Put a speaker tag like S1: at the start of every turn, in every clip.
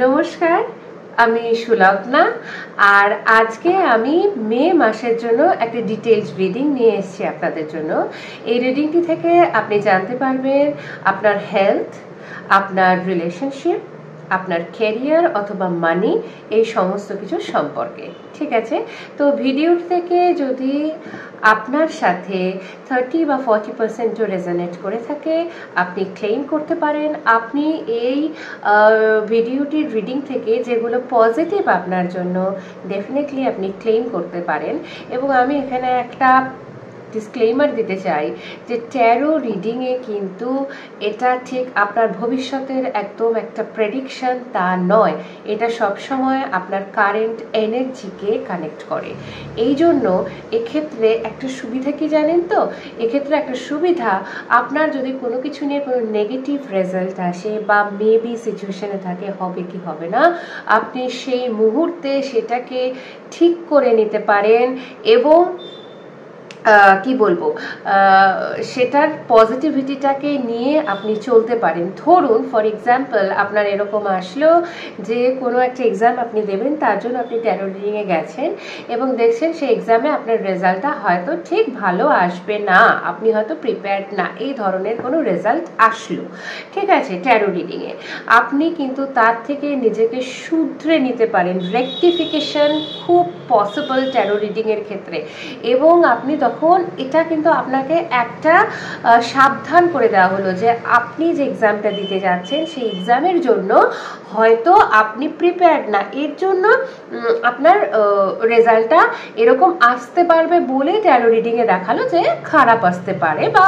S1: নমস্কার, আমি সুলগ্না। আর আজকে আমি মে মাসের জন্য একটা ডিটেলস রিডিং নিয়ে এসেছি আপনাদের জন্য। এই রিডিংটি থেকে আপনি জানতে পারবেন আপনার হেলথ, আপনার রিলেশনশিপ, আপনার ক্যারিয়ার অথবা মানি, এই সমস্ত কিছু সম্পর্কে। ঠিক আছে, তো ভিডিও থেকে যদি আপনার সাথে 30 বা 40% রেজোনেট করে থাকে, আপনি ক্লেম করতে পারেন। আপনি এই ভিডিওটির রিডিং থেকে যেগুলো পজিটিভ আপনার জন্য, ডেফিনেটলি আপনি ক্লেম করতে পারেন। এবং আমি এখানে একটা ডিসক্লেমার দিতে চাই যে ট্যারো রিডিংয়ে কিন্তু এটা ঠিক আপনার ভবিষ্যতের একদম একটা প্রেডিকশন তা নয়। এটা সবসময় আপনার কারেন্ট এনার্জিকে কানেক্ট করে। এই জন্য এক্ষেত্রে একটা সুবিধা কি জানেন তো, এক্ষেত্রে একটা সুবিধা, আপনার যদি কোনো কিছু নিয়ে কোনো নেগেটিভ রেজাল্ট আসে বা মেবি সিচুয়েশনে থাকে হবে কি হবে না, আপনি সেই মুহূর্তে সেটাকে ঠিক করে নিতে পারেন এবং কি বলবো, সেটার পজিটিভিটিটাকে নিয়ে আপনি চলতে পারেন। ধরুন ফর এক্সাম্পল, আপনার এরকম আসলো যে কোনো একটা এক্সাম আপনি দেবেন, তার জন্য আপনি ট্যারো রিডিংয়ে গেছেন এবং দেখছেন সেই এক্সামে আপনার রেজাল্টটা হয়তো ঠিক ভালো আসবে না, আপনি হয়তো প্রিপেয়ার্ড না, এই ধরনের কোনো রেজাল্ট আসলো। ঠিক আছে, ট্যারো রিডিংয়ে আপনি কিন্তু তার থেকে নিজেকে শুধরে নিতে পারেন। রেকটিফিকেশন খুব পসিবল ট্যারো রিডিংয়ের ক্ষেত্রে। এবং আপনি তখন এটা কিন্তু আপনাকে একটা সাবধান করে দেওয়া হলো যে আপনি যে এক্সামটা দিতে যাচ্ছেন সেই এক্সামের জন্য হয়তো আপনি প্রিপেয়ার্ড না, এর জন্য আপনার রেজাল্টটা এরকম আসতে পারবে বলে ট্যারো রিডিংয়ে দেখালো যে খারাপ আসতে পারে বা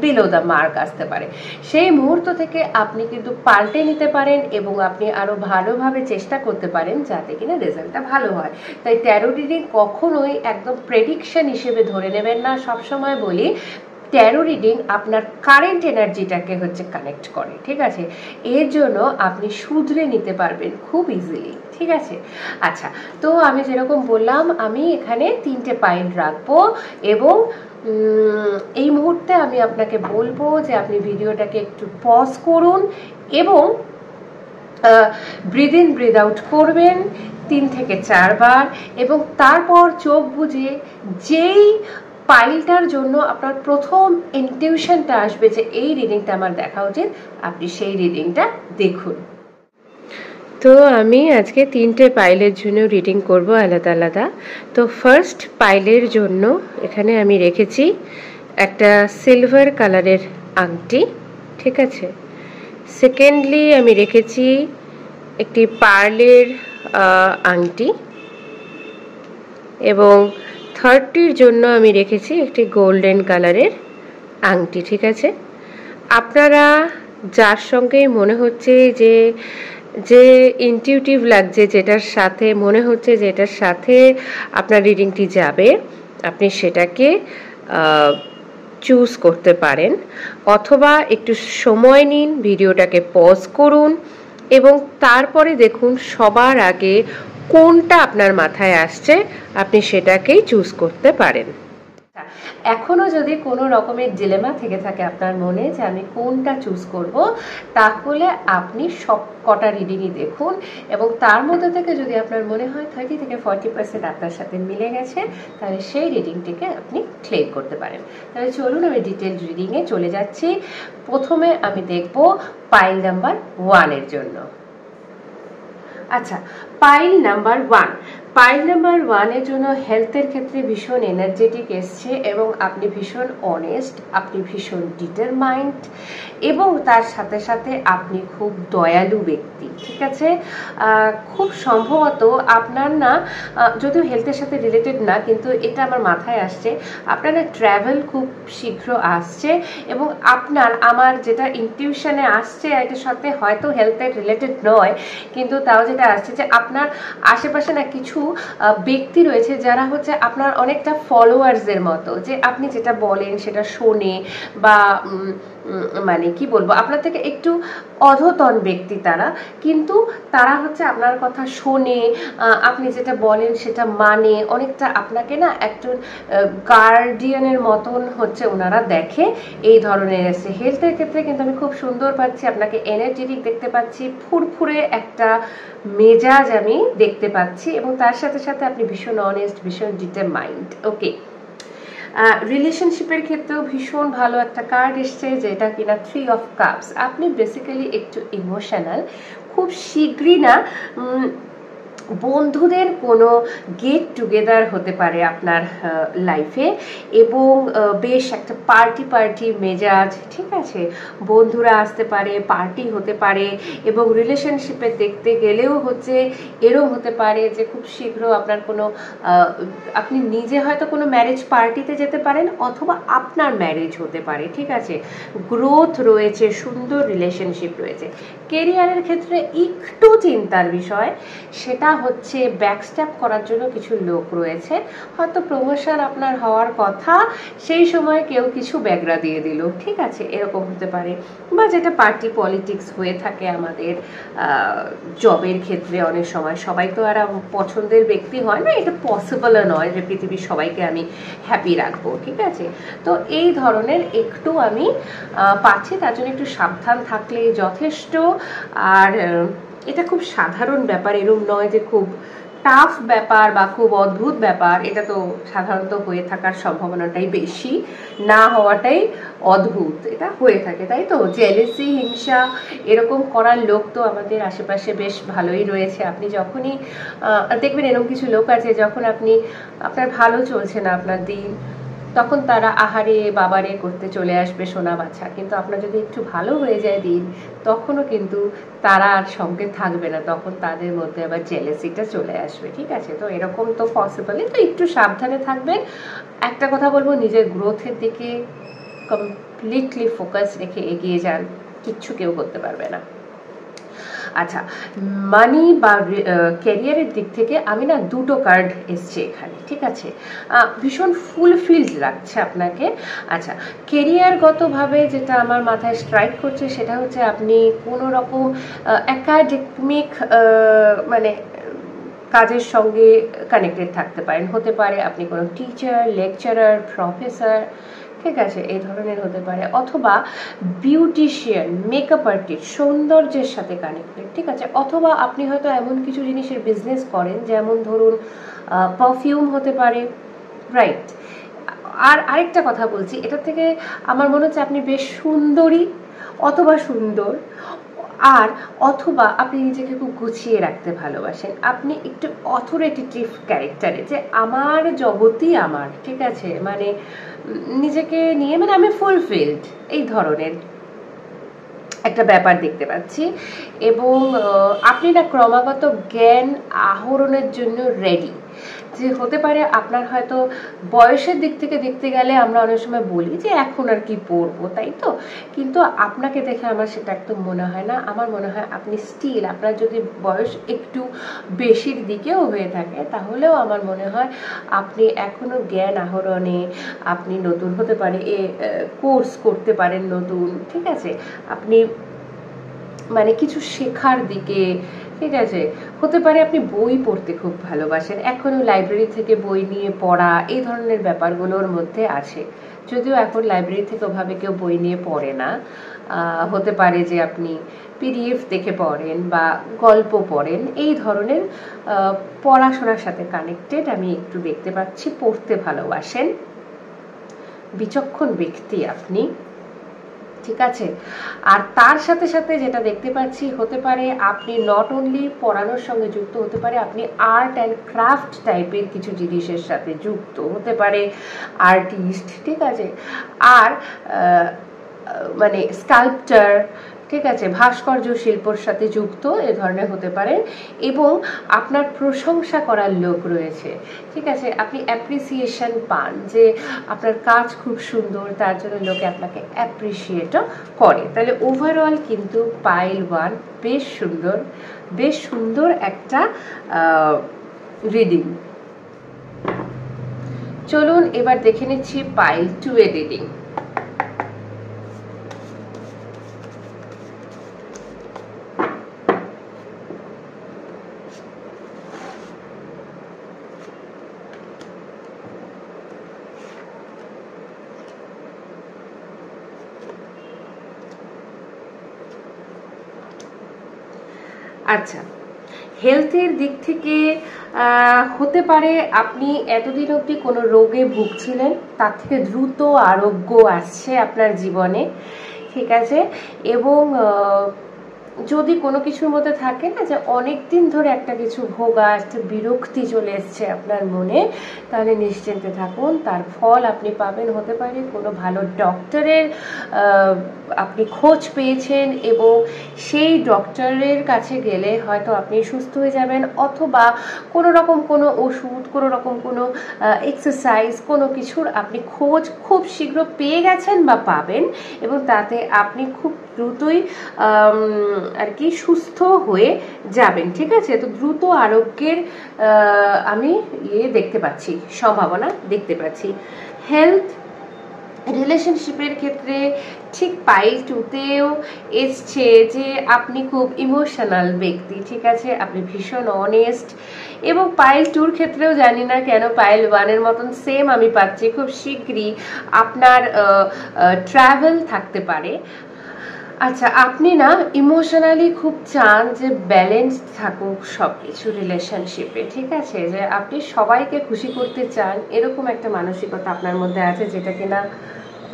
S1: বিলো দ্য মার্ক আসতে পারে। সেই মুহূর্ত থেকে আপনি কিন্তু পাল্টে নিতে পারেন এবং আপনি আরও ভালোভাবে চেষ্টা করতে পারেন যাতে কিনা রেজাল্টটা ভালো হয়। তাই ট্যারো রিডিং কখনোই একদম প্রেডিকশন হিসেবে ধরে নেবেন না। সবসময় বলি ট্যারো রিডিং আপনার কারেন্ট এনার্জিটাকে কানেক্ট করে। ঠিক আছে, এর জন্য আপনি শুধরে নিতে পারবেন খুব ইজিলি। ঠিক আছে, আচ্ছা, তো আমি যেরকম বললাম, আমি এখানে 3টে পাইল রাখবো এবং এই মুহূর্তে আমি আপনাকে বলবো যে আপনি ভিডিওটাকে একটু পজ করুন এবং ব্রিথ ইন ব্রিথ আউট করবেন 3 থেকে 4 বার এবং তারপর চোখ বুজে যেই পাইলটার জন্য আপনার প্রথম ইনটিউশনটা আসবে যে এই রিডিংটা আমার দেখা উচিত, আপনি সেই রিডিংটা দেখুন। তো আমি আজকে 3টে পাইলের জন্য রিডিং করব আলাদা আলাদা। তো ফার্স্ট পাইলের জন্য এখানে আমি রেখেছি একটা সিলভার কালারের আংটি। ঠিক আছে, সেকেন্ডলি আমি রেখেছি একটি পার্লের আংটি এবং থার্ডটির জন্য আমি রেখেছি একটি গোল্ডেন কালারের আংটি। ঠিক আছে, আপনারা যার সঙ্গে মনে হচ্ছে যে যে ইনটিউটিভ লাগছে, যেটার সাথে মনে হচ্ছে যে এটার সাথে আপনার রিডিংটি যাবে, আপনি সেটাকে চুজ করতে পারেন। অথবা একটু সময় নিন, ভিডিওটাকে পজ করুন এবং তারপরে দেখুন সবার আগে কোনটা আপনার মাথায় আসছে, আপনি সেটাকেই চুজ করতে পারেন। এখনো যদি কোনো রকমের ডিলেমা থেকে থাকে আপনার মনে যে আমি কোনটা চুজ করব, তাহলে আপনি সব কটা রিডিংই দেখুন এবং তার মধ্যে থেকে যদি আপনার মনে হয় 30 থেকে 40% আপনার সাথে মিলে গেছে, তাহলে সেই রিডিংটিকে আপনি ক্লেম করতে পারেন। তাহলে চলুন আমি ডিটেল রিডিংয়ে চলে যাচ্ছি। প্রথমে আমি দেখব পাইল নাম্বার 1 এর জন্য। আচ্ছা, পাইল নাম্বার 1, পাইল নাম্বার 1 এর জন্য হেলথের ক্ষেত্রে ভীষণ এনার্জেটিক এসছে এবং আপনি ভীষণ অনেস্ট, আপনি ভীষণ ডিটারমাইন্ড এবং তার সাথে সাথে আপনি খুব দয়ালু ব্যক্তি। ঠিক আছে, খুব সম্ভবত আপনার না, যদিও হেলথের সাথে রিলেটেড না, কিন্তু এটা আমার মাথায় আসছে, আপনার ট্রাভেল খুব শীঘ্র আসছে এবং আপনার, আমার যেটা ইনটিউশনে আসছে এটার সাথে হয়তো হেলথের রিলেটেড নয়, কিন্তু তাও যেটা আসছে যে আপনার আশেপাশে না কিছু ব্যক্তি রয়েছে যারা আপনার অনেকটা ফলোয়ার্সের মতো, যে আপনি যেটা বলেন সেটা শোনে বা মানে কি বলবো, আপনার থেকে একটু অধতন ব্যক্তি তারা, কিন্তু তারা হচ্ছে আপনার কথা শোনে, আপনি যেটা বলেন সেটা মানে, অনেকটা আপনাকে না একজন গার্ডিয়ানের মতন হচ্ছে ওনারা দেখে। এই ধরনের এসে হেলথের ক্ষেত্রে কিন্তু আমি খুব সুন্দর পাচ্ছি, আপনাকে এনার্জেটিক দেখতে পাচ্ছি, ফুরফুরে একটা মেজাজ আমি দেখতে পাচ্ছি, এবং তার সাথে সাথে আপনি ভীষণ অনেস্ট, ভীষণ ডিটারমাইন্ড। ওকে, রিলেশনশিপের ক্ষেত্রেও ভীষণ ভালো একটা কার্ড এসছে, যেটা কিনা 3 অফ কাপস। আপনি বেসিক্যালি একটু ইমোশনাল, খুব শীঘ্রই না বন্ধুদের কোনো গেট টুগেদার হতে পারে আপনার লাইফে, এবং বেশ একটা পার্টি মেজাজ, ঠিক আছে, বন্ধুরা আসতে পারে, পার্টি হতে পারে, এবং রিলেশনশিপে দেখতে গেলেও হচ্ছে এরম হতে পারে যে খুব শীঘ্র আপনার কোনো আপনি নিজে হয়তো কোনো ম্যারেজ পার্টিতে যেতে পারেন, অথবা আপনার ম্যারেজ হতে পারে, ঠিক আছে, গ্রোথ রয়েছে, সুন্দর রিলেশনশিপ রয়েছে। কেরিয়ারের ক্ষেত্রে একটু চিন্তার বিষয়, সেটা হচ্ছে ব্যাকস্ট্যাপ করার জন্য কিছু লোক রয়েছে, হয়তো প্রমোশন আপনার হওয়ার কথা, সেই সময় কেউ কিছু ব্যাগরা দিয়ে দিল, ঠিক আছে, এরকম হতে পারে। বা যেটা পার্টি পলিটিক্স হয়ে থাকে আমাদের জবের ক্ষেত্রে, অনেক সময় সবাই তো আর পছন্দের ব্যক্তি হয় না, এটা পসিবলও নয় যে পৃথিবীর সবাইকে আমি হ্যাপি রাখবো, ঠিক আছে। তো এই ধরনের একটু আমি পাচ্ছি, তার জন্য একটু সাবধান থাকলে যথেষ্ট। আর এটা খুব সাধারণ ব্যাপার, এরম নয় যে খুব টাফ ব্যাপার বা খুব অদ্ভুত ব্যাপার, এটা তো সাধারণত হয়ে থাকার সম্ভাবনাটাই বেশি, না হওয়াটাই অদ্ভুত, এটা হয়ে থাকে, তাই তো। জেলেসি, হিংসা এরকম করার লোক তো আমাদের আশেপাশে বেশ ভালোই রয়েছে। আপনি যখনই দেখবেন এরকম কিছু লোক আছে, যখন আপনার ভালো চলছে না আপনার দিন, তখন তারা আহারে বাবারে করতে চলে আসবে সোনা বাছা, কিন্তু আপনার যদি একটু ভালো হয়ে যায় দিন, তখনও কিন্তু তারা আর সঙ্গে থাকবে না, তখন তাদের মধ্যে আবার জেলেসিটা চলে আসবে, ঠিক আছে। তো এরকম তো পসিবলই, তো একটু সাবধানে থাকবেন। একটা কথা বলবো, নিজের গ্রোথের দিকে কমপ্লিটলি ফোকাস রেখে এগিয়ে যান, কিচ্ছু কেউ করতে পারবে না। আচ্ছা, মানি বা ক্যারিয়ারের দিক থেকে আমি না দুটো কার্ড এসছে এখানে, ঠিক আছে, ভীষণ ফুলফিলড লাগছে আপনাকে। আচ্ছা, কেরিয়ারগতভাবে যেটা আমার মাথায় স্ট্রাইক করছে সেটা হচ্ছে আপনি কোনো রকম একাডেমিক মানে কাজের সঙ্গে কানেক্টেড থাকতে পারেন, হতে পারে আপনি কোনো টিচার, লেকচারার, প্রফেসর, ঠিক আছে, এই ধরনের হতে পারে, অথবা বিউটিশিয়ান, মেকআপ আর্টিস্ট, সৌন্দর্যের সাথে কানেক্টেড, ঠিক আছে, অথবা আপনি হয়তো এমন কিছু জিনিসের বিজনেস করেন, যেমন ধরুন পারফিউম হতে পারে, রাইট। আর আরেকটা কথা বলছি, এটা থেকে আমার মনে হচ্ছে আপনি বেশ সুন্দরী অথবা সুন্দর, আর অথবা আপনি নিজেকে খুব গুছিয়ে রাখতে ভালোবাসেন, আপনি একটু অথরিটেটিভ ক্যারেক্টারে, যে আমার জগতই আমার, ঠিক আছে, মানে নিজেকে নিয়ে মানে আমি ফুলফিলড, এই ধরনের একটা ব্যাপার দেখতে পাচ্ছি। এবং আপনি না ক্রমাগত জ্ঞান আহরণের জন্য রেডি, যে হতে পারে আপনার হয়তো বয়সের দিক থেকে দেখতে গেলে আমরা অনেক সময় বলি যে এখন আর কি পড়বো, তাই তো, কিন্তু আপনাকে দেখে আমার সেটা একদম মনে হয় না। আমার মনে হয় আপনি স্টিল, আপনার যদি বয়স একটু বেশির দিকেও হয়ে থাকে, তাহলেও আমার মনে হয় আপনি এখনো জ্ঞান আহরণে, আপনি নতুন হতে পারে কোর্স করতে পারেন নতুন, ঠিক আছে, আপনি মানে কিছু শেখার দিকে, ঠিক আছে, হতে পারে আপনি বই পড়তে খুব ভালোবাসেন, এখনো লাইব্রেরি থেকে বই নিয়ে পড়া, এই ধরনের ব্যাপারগুলোর মধ্যে আছে, যদিও এখন লাইব্রেরি থেকে ওভাবে কেউ বই নিয়ে পড়ে না, হতে পারে যে আপনি পিডিএফ দেখে পড়েন বা গল্প পড়েন, এই ধরনের পড়াশোনার সাথে কানেক্টেড আমি একটু দেখতে পাচ্ছি, পড়তে ভালোবাসেন, বিচক্ষণ ব্যক্তি আপনি, ঠিক আছে। আর তার সাথে সাথে যেটা দেখতে পাচ্ছি, হতে পারে আপনি নট অনলি পড়ানোর সঙ্গে যুক্ত, হতে পারে আপনি আর্ট অ্যান্ড ক্রাফট টাইপের কিছু জিনিসের সাথে যুক্ত, হতে পারে আর্টিস্ট, ঠিক আছে, আর মানে স্কাল্পচার, ঠিক আছে, ভাস্কর্য শিল্পর সাথে যুক্ত, এ ধরনের হতে পারে, এবং আপনার প্রশংসা করার লোক রয়েছে, ঠিক আছে, আপনি অ্যাপ্রিসিয়েশন পান যে আপনার কাজ খুব সুন্দর, তার জন্য লোকে আপনাকে অ্যাপ্রিসিয়েটও করে। তাহলে ওভারঅল কিন্তু পাইল 1 বেশ সুন্দর একটা রিডিং। চলুন এবার দেখে নিচ্ছি পাইল 2 এর রিডিং। আচ্ছা, হেলথের দিক থেকে হতে পারে আপনি এতদিন অবধি কোনো রোগে ভুগছিলেন, তার থেকে দ্রুত আরোগ্য আসছে আপনার জীবনে, ঠিক আছে। এবং যদি কোনো কিছুর মধ্যে থাকে না যে অনেক দিন ধরে একটা কিছু ভোগা, একটা বিরক্তি চলে এসছে আপনার মনে, তাহলে নিশ্চিন্তে থাকুন, তার ফল আপনি পাবেন। হতে পারে কোনো ভালো ডক্টরের আপনি খোঁজ পেয়েছেন এবং সেই ডক্টরের কাছে গেলে হয়তো আপনি সুস্থ হয়ে যাবেন, অথবা কোনো রকম কোনো ওষুধ, কোনো রকম কোনো এক্সারসাইজ, কোনো কিছুর আপনি খোঁজ খুব শীঘ্র পেয়ে গেছেন বা পাবেন, এবং তাতে আপনি খুব দ্রুতই আর কি সুস্থ হয়ে যাবেন, ঠিক আছে। তো দ্রুত আরোগ্যের আমি দেখতে পাচ্ছি, সম্ভাবনা দেখতে পাচ্ছি। হেলথ রিলেশনশিপের ক্ষেত্রে ঠিক পাইল 2তেও এসছে যে আপনি খুব ইমোশনাল ব্যক্তি, ঠিক আছে, আপনি ভীষণ অনেস্ট। এবং পাইল 2র ক্ষেত্রেও জানি না কেন পাইল 1-এর মতন সেম আমি পাচ্ছি, খুব শীঘ্রই আপনার ট্রাভেল থাকতে পারে। আচ্ছা, আপনি না ইমোশনালি খুব চান যে ব্যালেন্স থাকুক সব কিছু রিলেশনশিপে, ঠিক আছে, যে আপনি সবাইকে খুশি করতে চান, এরকম একটা মানসিকতা আপনার মধ্যে আছে, যেটা কিনা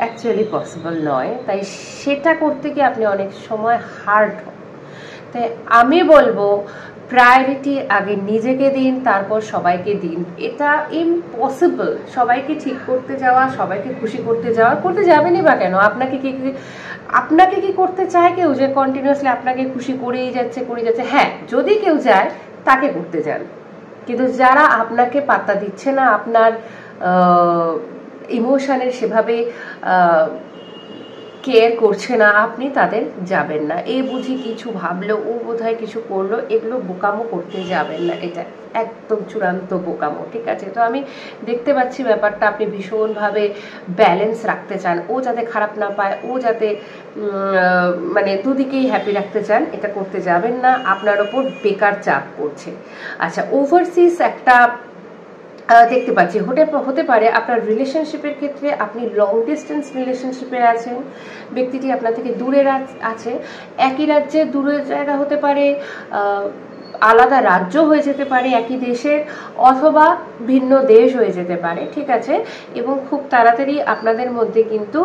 S1: অ্যাকচুয়ালি পসিবল নয়। তাই সেটা করতে গিয়ে আপনি অনেক সময় হার্ড হন। তাই আমি বলবো প্রায়োরিটি আগে নিজেকে দিন, তারপর সবাইকে দিন। এটা ইম্পসিবল সবাইকে ঠিক করতে যাওয়া, সবাইকে খুশি করতে যাওয়া। করতে যাবেনই বা কেন? আপনাকে কি করতে চায় কেউ যে কন্টিনিউয়াসলি আপনাকে খুশি করেই যাচ্ছে? হ্যাঁ, যদি কেউ চায় তাকে করতে যান, কিন্তু যারা আপনাকে পাত্তা দিচ্ছে না, আপনার ইমোশনের সেভাবে কেয়ার করছে না, আপনি তাদের যাবেন না। এ বুঝি কিছু ভাবলো, ও বোধহয় কিছু করলো, এগুলো বোকামো করতে যাবেন না, এটা একদম চূড়ান্ত বোকামো, ঠিক আছে। তো আমি দেখতে পাচ্ছি ব্যাপারটা আপনি ভীষণভাবে ব্যালেন্স রাখতে চান, ও যাতে খারাপ না পায়, ও যাতে মানে দুদিকেই হ্যাপি রাখতে চান, এটা করতে যাবেন না, আপনার ওপর বেকার চাপ পড়ছে। আচ্ছা, ওভারসিজ একটা দেখতে পাচ্ছি হতে পারে আপনার রিলেশনশিপের ক্ষেত্রে আপনি লং ডিস্টেন্স রিলেশনশিপে আছেন, ব্যক্তিটি আপনার থেকে দূরে আছে, একই রাজ্যে দূরের জায়গা হতে পারে, আলাদা রাজ্য হয়ে যেতে পারে একই দেশের, অথবা ভিন্ন দেশ হয়ে যেতে পারে, ঠিক আছে। এবং খুব তাড়াতাড়ি আপনাদের মধ্যে কিন্তু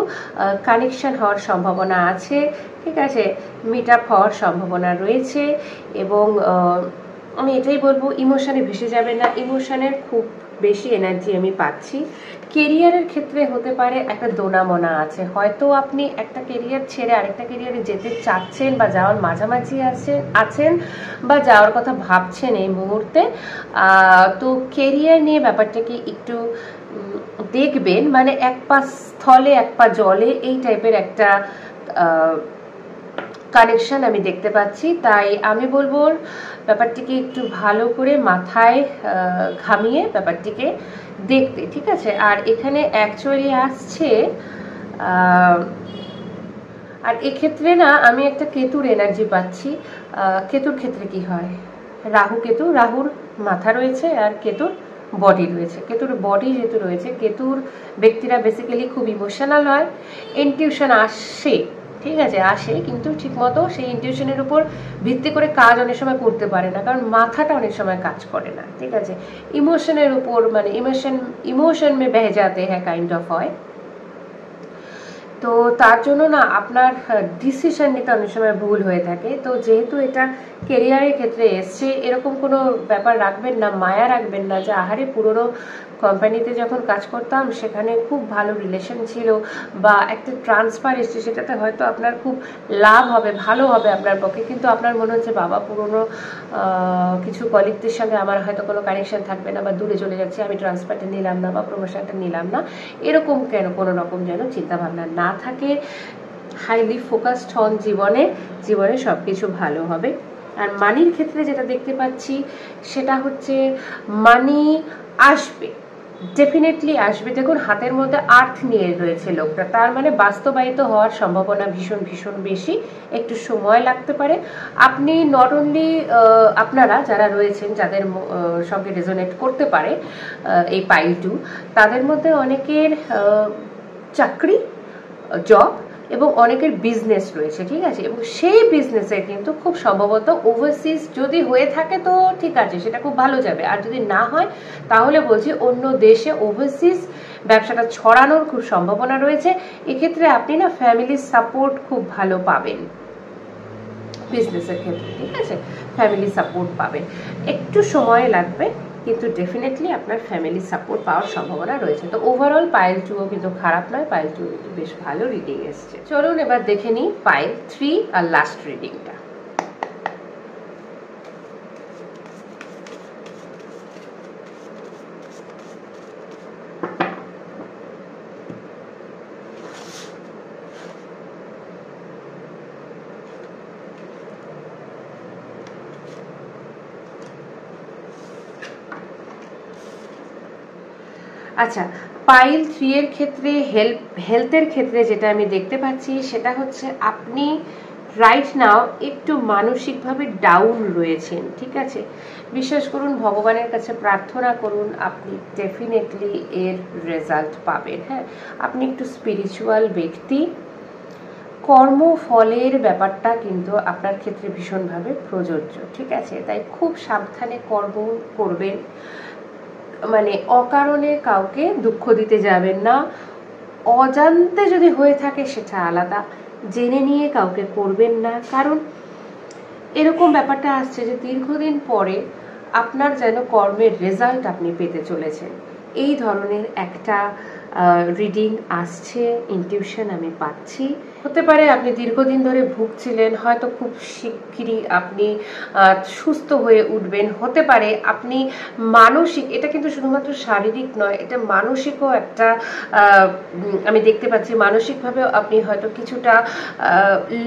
S1: কানেকশন হওয়ার সম্ভাবনা আছে, ঠিক আছে, মিট আপ হওয়ার সম্ভাবনা রয়েছে। এবং আমি এটাই বলবো, ইমোশনে ভেসে যাবে না, ইমোশনের খুব বেশি এনার্জি আমি পাচ্ছি। কেরিয়ারের ক্ষেত্রে হতে পারে একটা দোনামোনা আছে, হয়তো আপনি একটা কেরিয়ার ছেড়ে আরেকটা কেরিয়ারে যেতে চাচ্ছেন, বা যাওয়ার মাঝামাঝি আছেন, বা যাওয়ার কথা ভাবছেন এই মুহূর্তে। তো কেরিয়ার নিয়ে ব্যাপারটাকে একটু দেখবেন, মানে এক পা স্থলে এক পা জলে, এই টাইপের একটা কানেকশন আমি দেখতে পাচ্ছি। তাই আমি বলবো ব্যাপারটিকে একটু ভালো করে মাথায় ঘামিয়ে ব্যাপারটিকে দেখতে, ঠিক আছে। আর এখানে অ্যাকচুয়ালি আসছে, আর এক্ষেত্রে না আমি একটা কেতুর এনার্জি পাচ্ছি। কেতুর ক্ষেত্রে কি হয়, রাহুর মাথা রয়েছে আর কেতুর বডি রয়েছে। কেতুর বডি যেহেতু রয়েছে, কেতুর ব্যক্তিরা বেসিক্যালি খুব ইমোশনাল হয়, ইনটিউশন আসে, ঠিক আছে, আসে, কিন্তু ঠিকমতো সেই ইনটিউশনের উপর ভিত্তি করে কাজ অনেক সময় করতে পারে না, কারণ মাথাটা অনেক সময় কাজ করে না, ঠিক আছে। ইমোশনের উপর, মানে ইমোশন মে বেহে যাতে হ্যাঁ কাইন্ড অফ হয়। তো তার জন্য না আপনার ডিসিশন নিতে অনেক সময় ভুল হয়ে থাকে। তো যেহেতু এটা কেরিয়ারের ক্ষেত্রে এসছে, এরকম কোনো ব্যাপার রাখবেন না, মায়া রাখবেন না যে আহারে পুরনো কোম্পানিতে যখন কাজ করতাম সেখানে খুব ভালো রিলেশন ছিল, বা একটা ট্রান্সফার এসছে, সেটাতে হয়তো আপনার খুব লাভ হবে, ভালো হবে আপনার পক্ষে, কিন্তু আপনার মনে হচ্ছে বাবা পুরনো কিছু কলিগদের সঙ্গে আমার হয়তো কোনো কানেকশন থাকবে না, বা দূরে চলে যাচ্ছে, আমি ট্রান্সফারটা নিলাম না বা প্রমোশনটা নিলাম না, এরকম কেন কোনো রকম যেন চিন্তাভাবনা না থাকে। হাইলি ফোকাসড হন জীবনে সব কিছু ভালো হবে। আর মানির ক্ষেত্রে যেটা দেখতে পাচ্ছি সেটা হচ্ছে মানি আসবে, ডেফিনেটলি আসবে। দেখুন হাতের মধ্যে আর্থ নিয়ে রয়েছে লোকটা, তার মানে বাস্তবায়িত হওয়ার সম্ভাবনা ভীষণ বেশি, একটু সময় লাগতে পারে। আপনি নট অনলি আপনারা যারা রয়েছেন, যাদের সঙ্গে রেজোনেট করতে পারে এই পাইল 2, তাদের মধ্যে অনেকের চাকরি, জব, এবং অনেকের বিজনেস রয়েছে, ঠিক আছে, এবং সেই বিজনেসে কিন্তু খুব সম্ভবত ওভারসিজ যদি হয়ে থাকে তো ঠিক আছে, সেটা খুব ভালো যাবে। আর যদি না হয় তাহলে বলছি অন্য দেশে ওভারসিজ ব্যবসাটা ছড়ানোর খুব সম্ভাবনা রয়েছে। এক্ষেত্রে আপনি না ফ্যামিলির সাপোর্ট খুব ভালো পাবেন বিজনেসের ক্ষেত্রে, ঠিক আছে, ফ্যামিলি সাপোর্ট পাবেন। একটু সময় লাগবে কিন্তু ডেফিনেটলি আপনার ফ্যামিলি সাপোর্ট পাওয়ার সম্ভাবনা রয়েছে। তো ওভারঅল পাইল 2ও কিন্তু খারাপ নয়, পাইল 2 কিন্তু বেশ ভালো রিডিং এসছে। চলুন এবার দেখে নিই পাইল 3 আর লাস্ট রিডিংটা। আচ্ছা, পাইল 3 এর ক্ষেত্রে হেলথের ক্ষেত্রে যেটা আমি দেখতে পাচ্ছি সেটা হচ্ছে আপনি রাইট নাও একটু মানসিকভাবে ডাউন রয়েছেন, ঠিক আছে। বিশ্বাস করুন, ভগবানের কাছে প্রার্থনা করুন, আপনি ডেফিনেটলি এর রেজাল্ট পাবেন। হ্যাঁ, আপনি একটু স্পিরিচুয়াল ব্যক্তি, কর্মফলের ব্যাপারটা কিন্তু আপনার ক্ষেত্রে ভীষণভাবে প্রযোজ্য, ঠিক আছে। তাই খুব সাবধানে কর্ম করবেন, মানে অকারণে কাউকে দুঃখ দিতে যাবেন না। অজান্তে যদি হয়ে থাকে সেটা আলাদা, জেনে নিয়ে কাউকে করবেন না। কারণ এরকম ব্যাপারটা আসছে যে দীর্ঘদিন পরে আপনার যেন কর্মের রেজাল্ট আপনি পেতে চলেছেন, এই ধরনের একটা রিডিং আসছে, ইনটিউশন আমি পাচ্ছি। হতে পারে আপনি দীর্ঘদিন ধরে ভুগছিলেন, হয়তো খুব শিগগিরই আপনি সুস্থ হয়ে উঠবেন। হতে পারে আপনি মানসিক, এটা কিন্তু শুধুমাত্র শারীরিক নয়, এটা মানসিকও একটা আমি দেখতে পাচ্ছি, মানসিকভাবেও আপনি হয়তো কিছুটা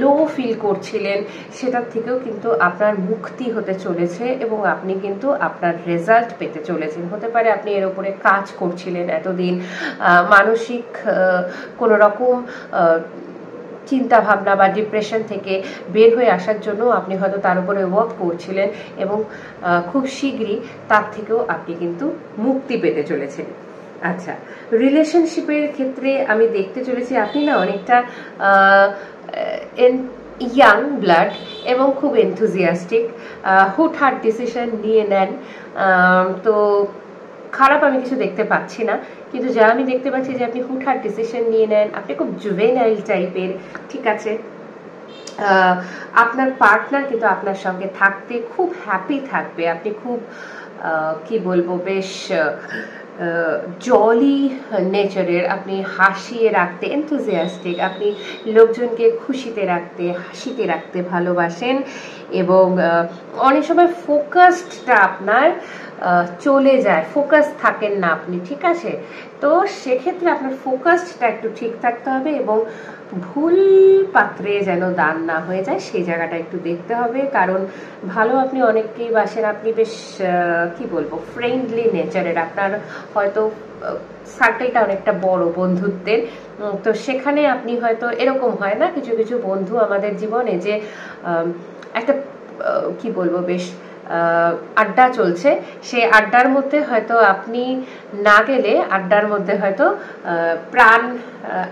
S1: লো ফিল করছিলেন, সেটার থেকেও কিন্তু আপনার মুক্তি হতে চলেছে এবং আপনি কিন্তু আপনার রেজাল্ট পেতে চলেছেন। হতে পারে আপনি এর উপরে কাজ করছিলেন এতদিন, মানসিক কোনো রকম চিন্তা ভাবনা বা ডিপ্রেশন থেকে বের হয়ে আসার জন্য আপনি হয়তো তার উপরে ওয়ার্ক করছিলেন এবং খুব শীঘ্রই তার থেকেও আপনি কিন্তু মুক্তি পেতে চলেছেন। আচ্ছা, রিলেশনশিপের ক্ষেত্রে আমি দেখতে চলেছি আপনি না অনেকটা ইয়াং ব্লাড এবং খুব এনথুজিয়াস্টিক, হুটহাট ডিসিশন নিয়ে নেন। তো খারাপ আমি কিছু দেখতে পাচ্ছি না, কিন্তু যা আমি দেখতে পাচ্ছি যে আপনি হুটহাট ডিসিশন নিয়ে নেন, আপনি খুব জুভেনাইল টাইপের, ঠিক আছে। আপনার পার্টনার কিন্তু আপনার সঙ্গে থাকতে খুব হ্যাপি থাকবে, আপনি খুব কি বলবো, বেশ জলি নেচারের, আপনি হাসিয়ে রাখতে এনথুজিয়াস্টিক, আপনি লোকজনকে খুশিতে রাখতে, হাসিতে রাখতে ভালোবাসেন এবং অনেক সময় ফোকাসডটা আপনার চলে যায়, ফোকাস থাকেন না আপনি, ঠিক আছে। তো সেক্ষেত্রে আপনার ফোকাসটা একটু ঠিক থাকতে হবে এবং ভুল পাত্রে যেন দান না হয়ে যায় সেই জায়গাটা একটু দেখতে হবে। কারণ ভালো আপনি অনেককেই বাসেন, আপনি বেশ কি বলবো ফ্রেন্ডলি নেচারের, আপনার হয়তো সার্কেলটা অনেকটা বড় বন্ধুত্বের। তো সেখানে আপনি হয়তো এরকম হয় না, কিছু কিছু বন্ধু আমাদের জীবনে যে একটা কি বলবো বেশ আড্ডা চলছে, সেই আড্ডার মধ্যে হয়তো আপনি না গেলে আড্ডার মধ্যে হয়তো প্রাণ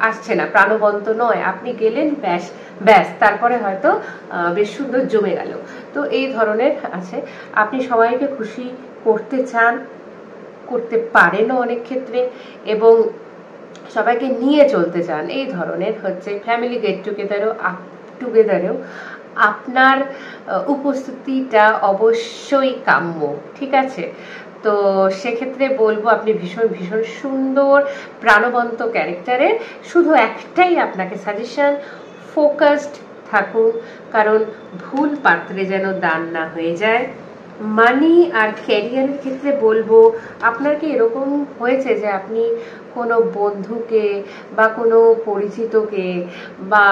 S1: আসছে না, প্রাণবন্ত নয়, আপনি গেলেন ব্যাস ব্যাস তারপরে হয়তো বেশ সুন্দর জমে গেল। তো এই ধরনের আছে, আপনি সবাইকে খুশি করতে চান, করতে পারেনও অনেক ক্ষেত্রে, এবং সবাইকে নিয়ে চলতে চান, এই ধরনের হচ্ছে ফ্যামিলি গেট টুগেদারেও আপনার উপস্থিতিটা অবশ্যই কাম্য, ঠিক আছে। তো সেক্ষেত্রে বলবো আপনি ভীষণ ভীষণ সুন্দর প্রাণবন্ত ক্যারেক্টারের, শুধু একটাই আপনাকে সাজেশন, ফোকাসড থাকুন, কারণ ভুল পাত্রে যেন দান না হয়ে যায়। মানি আর ক্যারিয়ারের ক্ষেত্রে বলবো আপনার কি এরকম হয়েছে যে আপনি কোনো বন্ধুকে বা কোনো পরিচিতকে বা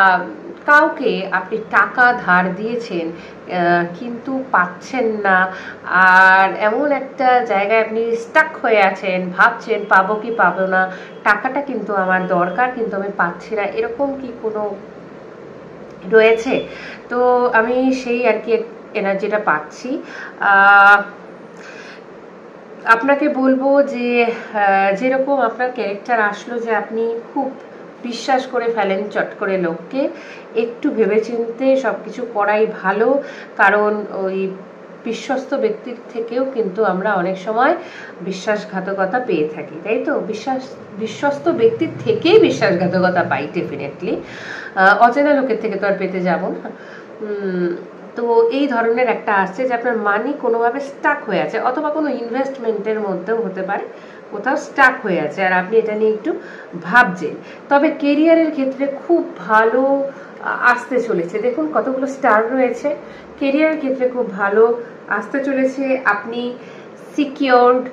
S1: কাউকে আপনি টাকা ধার দিয়েছেন কিন্তু পাচ্ছেন না, আর এমন একটা জায়গায় আপনি স্টাক হয়ে আছেন, ভাবছেন পাবো কি পাবো না, টাকাটা কিন্তু আমার দরকার কিন্তু আমি পাচ্ছি না, এরকম কি কোনো রয়েছে? তো আমি সেই আর কি এনার্জিটা পাচ্ছি। আপনাকে বলবো যে যেরকম আপনার ক্যারেক্টার আসলো যে আপনি খুব বিশ্বাস করে ফেলেন চট করে লোককে। একটু ভেবেচিন্তে সব কিছু করাই ভালো, কারণ ওই বিশ্বস্ত ব্যক্তির থেকেও কিন্তু আমরা অনেক সময় বিশ্বাসঘাতকতা পেয়ে থাকি, তাই তো? বিশ্বস্ত ব্যক্তির থেকেই বিশ্বাসঘাতকতা পাই ডেফিনেটলি, অচেনা লোকের থেকে তো আর পেতে যাব না। তো এই ধরনের একটা আসছে যে আপনার মানি কোনোভাবে স্টাক হয়ে আছে, অথবা কোনো ইনভেস্টমেন্টের মধ্যেও হতে পারে কোথাও স্টাক হয়ে আছে, আর আপনি এটা নিয়ে একটু ভাবছেন। তবে কেরিয়ারের ক্ষেত্রে খুব ভালো আসতে চলেছে, দেখুন কতগুলো স্টার রয়েছে। কেরিয়ারের ক্ষেত্রে খুব ভালো আসতে চলেছে, আপনি সিকিউরড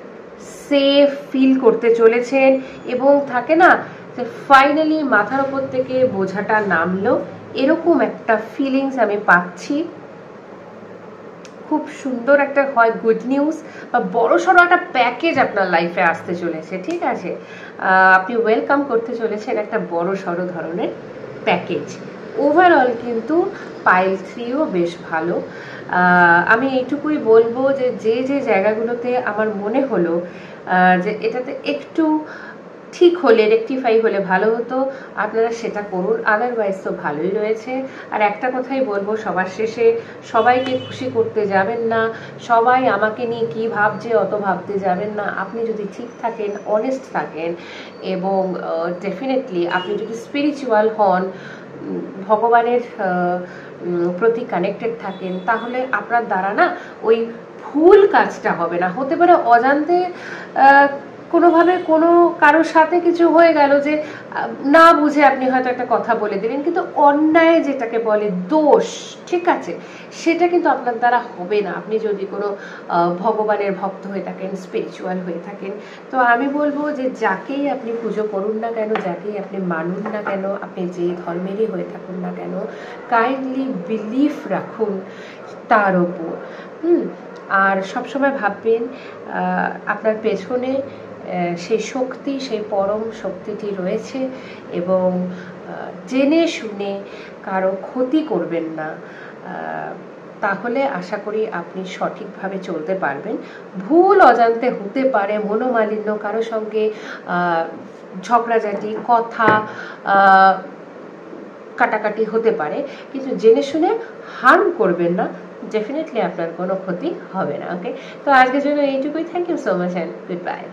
S1: সেফ ফিল করতে চলেছেন, এবং থাকে না যে ফাইনালি মাথার উপর থেকে বোঝাটা নামলো, এরকম একটা ফিলিংস আমি পাচ্ছি। খুব সুন্দর একটা হয় গুড নিউজ বা বড় সড়ো একটা প্যাকেজ আপনার লাইফে আসতে চলেছে, ঠিক আছে? আপনি ওয়েলকাম করতে চলেছেন একটা বড় সড়ো ধরনের প্যাকেজ। ওভারঅল কিন্তু পাইল 3ও বেশ ভালো। আমি এইটুকুই বলবো যে যে জায়গাগুলোতে আমার মনে হলো যে এটাতে একটু ঠিক হলে, রেকটিফাই হলে ভালো হতো, আপনারা সেটা করুন, আদারওয়াইজ তো ভালোই রয়েছে। আর একটা কথাই বলবো সবার শেষে, সবাইকে খুশি করতে যাবেন না, সবাই আমাকে নিয়ে কি ভাবছে অত ভাবতে যাবেন না। আপনি যদি ঠিক থাকেন, অনেস্ট থাকেন, এবং ডেফিনেটলি আপনি যদি স্পিরিচুয়াল হন, ভগবানের প্রতি কানেক্টেড থাকেন, তাহলে আপনার দ্বারা না ওই ভুল কাজটা হবে না। হতে পারে অজান্তে কোনোভাবে কোনো কারোর সাথে কিছু হয়ে গেল, যে না বুঝে আপনি হয়তো একটা কথা বলে দিলেন, কিন্তু অন্যায় যেটাকে বলে দোষ, ঠিক আছে, সেটা কিন্তু আপনার দ্বারা হবে না, আপনি যদি কোনো ভগবানের ভক্ত হয়ে থাকেন, স্পিরিচুয়াল হয়ে থাকেন। তো আমি বলবো যে যাকেই আপনি পুজো করুন না কেন, যাকেই আপনি মানুন না কেন, আপনি যে ধর্মেরই হয়ে থাকুন না কেন, কাইন্ডলি বিলিফ রাখুন তার ওপর। আর সবসময় ভাববেন আপনার পেছনে সেই শক্তি, সেই পরম শক্তিটি রয়েছে, এবং জেনে শুনে কারো ক্ষতি করবেন না, তাহলে আশা করি আপনি সঠিকভাবে চলতে পারবেন। ভুল অজান্তে হতে পারে, মনোমালিন্য, কারো সঙ্গে ঝগড়াঝাটি, কথা কাটাকাটি হতে পারে, কিন্তু জেনে শুনে হার্ম করবেন না, ডেফিনেটলি আপনার কোনো ক্ষতি হবে না। ওকে, তো আজকের জন্য এইটুকুই। Thank you so much and good bye.